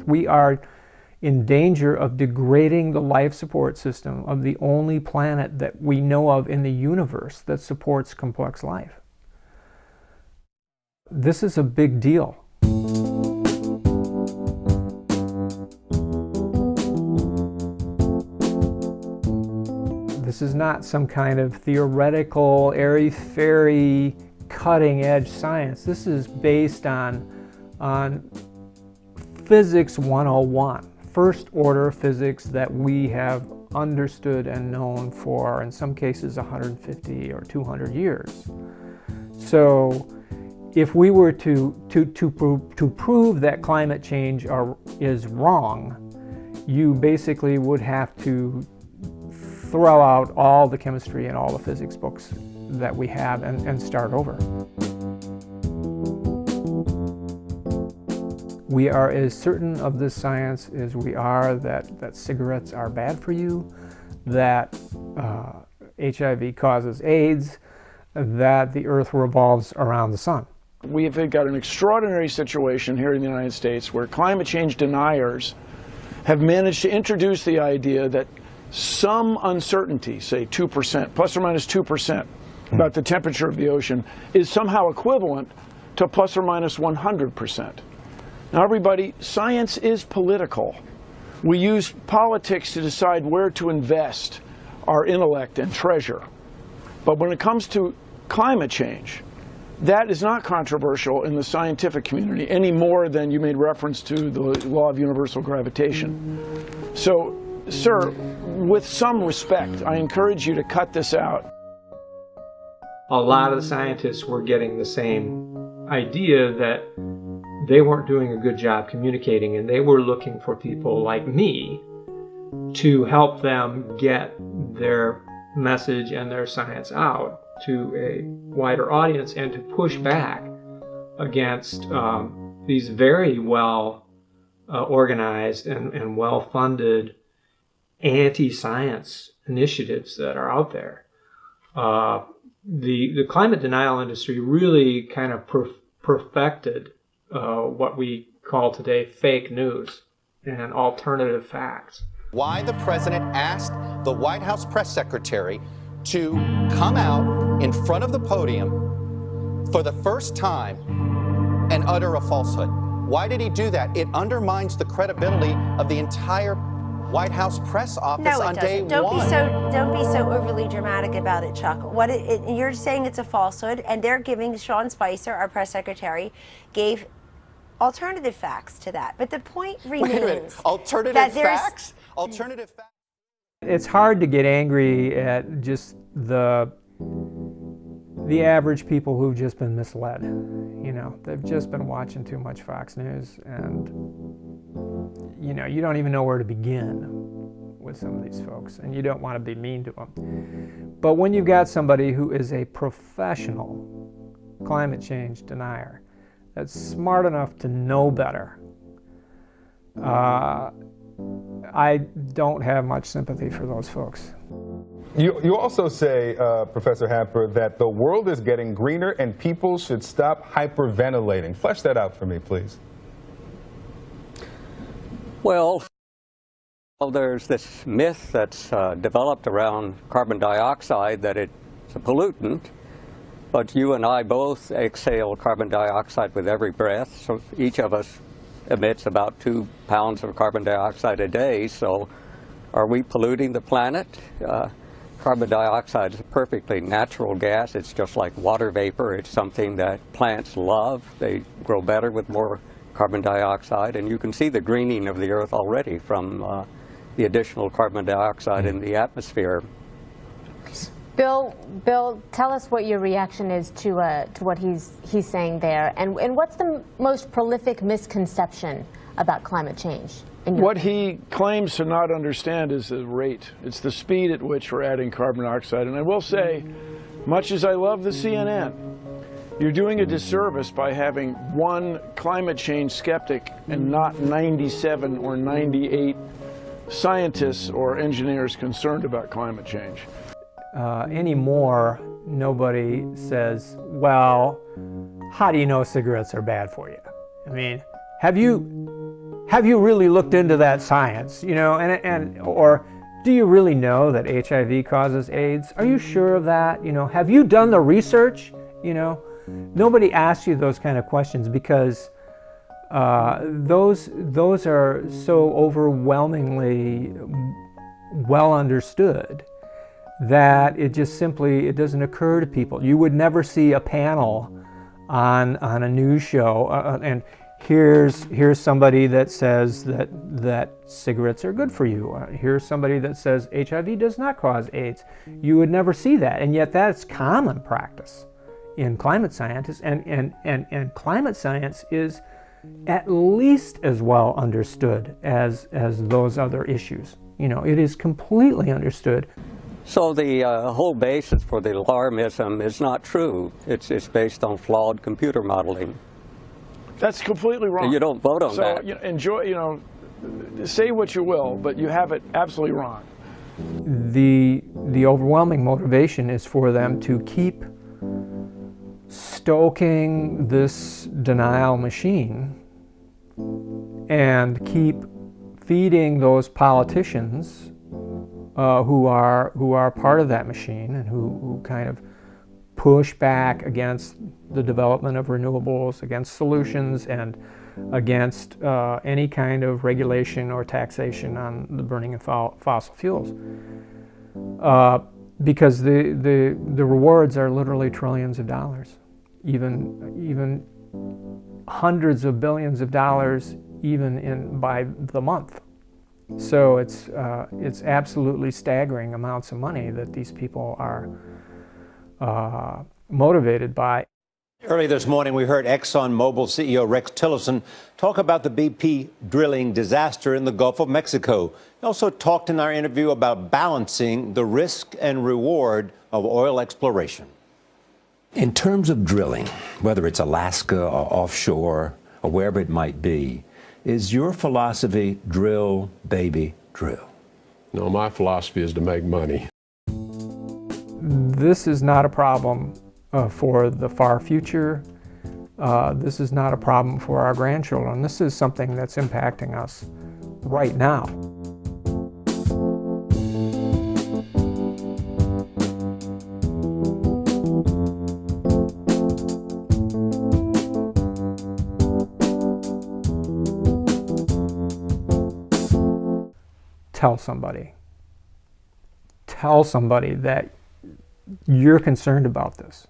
We are in danger of degrading the life support system of the only planet that we know of in the universe that supports complex life. This is a big deal. This is not some kind of theoretical, airy-fairy, cutting-edge science. This is based on physics 101, first-order physics that we have understood and known for, in some cases, 150 or 200 years. So, if we were to prove that climate change is wrong, you basically would have to throw out all the chemistry and all the physics books that we have and start over. We are as certain of this science as we are that cigarettes are bad for you, that HIV causes AIDS, that the earth revolves around the sun. We've got an extraordinary situation here in the United States where climate change deniers have managed to introduce the idea that some uncertainty, say 2%, plus or minus 2%, about the temperature of the ocean is somehow equivalent to plus or minus 100%. Now everybody, science is political. We use politics to decide where to invest our intellect and treasure. But when it comes to climate change, that is not controversial in the scientific community any more than you made reference to the law of universal gravitation. So, sir, with some respect, I encourage you to cut this out. A lot of the scientists were getting the same idea that they weren't doing a good job communicating, and they were looking for people like me to help them get their message and their science out to a wider audience and to push back against these very well organized and well-funded anti-science initiatives that are out there. The climate denial industry really kind of perfected what we call today fake news and alternative facts. Why the president asked the White House press secretary to come out in front of the podium for the first time and utter a falsehood. Why did he do that? It undermines the credibility of the entire White House press office on day one. Don't be so overly dramatic about it, Chuck. You're saying it's a falsehood, and they're giving Sean Spicer, our press secretary, gave alternative facts to that. But the point remains. Wait a minute. Alternative facts? Alternative facts? It's hard to get angry at just the average people who've just been misled. You know, they've just been watching too much Fox News, and you know, you don't even know where to begin with some of these folks, and you don't want to be mean to them. But when you've got somebody who is a professional climate change denier that's smart enough to know better, I don't have much sympathy for those folks. You also say, Professor Hamper, that the world is getting greener and people should stop hyperventilating. Flesh that out for me, please. Well, there's this myth that's developed around carbon dioxide that it's a pollutant, but you and I both exhale carbon dioxide with every breath, so each of us emits about 2 pounds of carbon dioxide a day, so are we polluting the planet? Carbon dioxide is a perfectly natural gas. It's just like water vapor. It's something that plants love. They grow better with more carbon dioxide, and you can see the greening of the earth already from the additional carbon dioxide in the atmosphere. Bill, tell us what your reaction is to what he's saying there, and what's the most prolific misconception about climate change? What he claims to not understand is the rate. It's the speed at which we're adding carbon dioxide. And I will say, much as I love the CNN, you're doing a disservice by having one climate change skeptic and not 97 or 98 scientists or engineers concerned about climate change. Anymore, nobody says, well, how do you know cigarettes are bad for you? I mean, have you have you really looked into that science? You know, or do you really know that HIV causes AIDS? Are you sure of that? You know, have you done the research? You know, nobody asks you those kind of questions because those are so overwhelmingly well understood that it just simply, it doesn't occur to people. You would never see a panel on a news show and here's somebody that says that cigarettes are good for you. Here's somebody that says HIV does not cause AIDS. You would never see that, and yet that's common practice in climate scientists, and climate science is at least as well understood as those other issues. You know, it is completely understood. So the whole basis for the alarmism is not true. It's based on flawed computer modeling. That's completely wrong. You don't vote on that. So enjoy, you know, say what you will, but you have it absolutely wrong. The overwhelming motivation is for them to keep stoking this denial machine and keep feeding those politicians who are part of that machine and who kind of push back against the development of renewables, against solutions, and against any kind of regulation or taxation on the burning of fossil fuels. Because the rewards are literally trillions of dollars, even hundreds of billions of dollars, even by the month. So it's absolutely staggering amounts of money that these people are motivated by. Early this morning, we heard ExxonMobil CEO Rex Tillerson talk about the BP drilling disaster in the Gulf of Mexico. He also talked in our interview about balancing the risk and reward of oil exploration. In terms of drilling, whether it's Alaska or offshore or wherever it might be, is your philosophy drill, baby, drill? No, my philosophy is to make money. This is not a problem for the far future. This is not a problem for our grandchildren. This is something that's impacting us right now. Tell somebody. Tell somebody that you're concerned about this.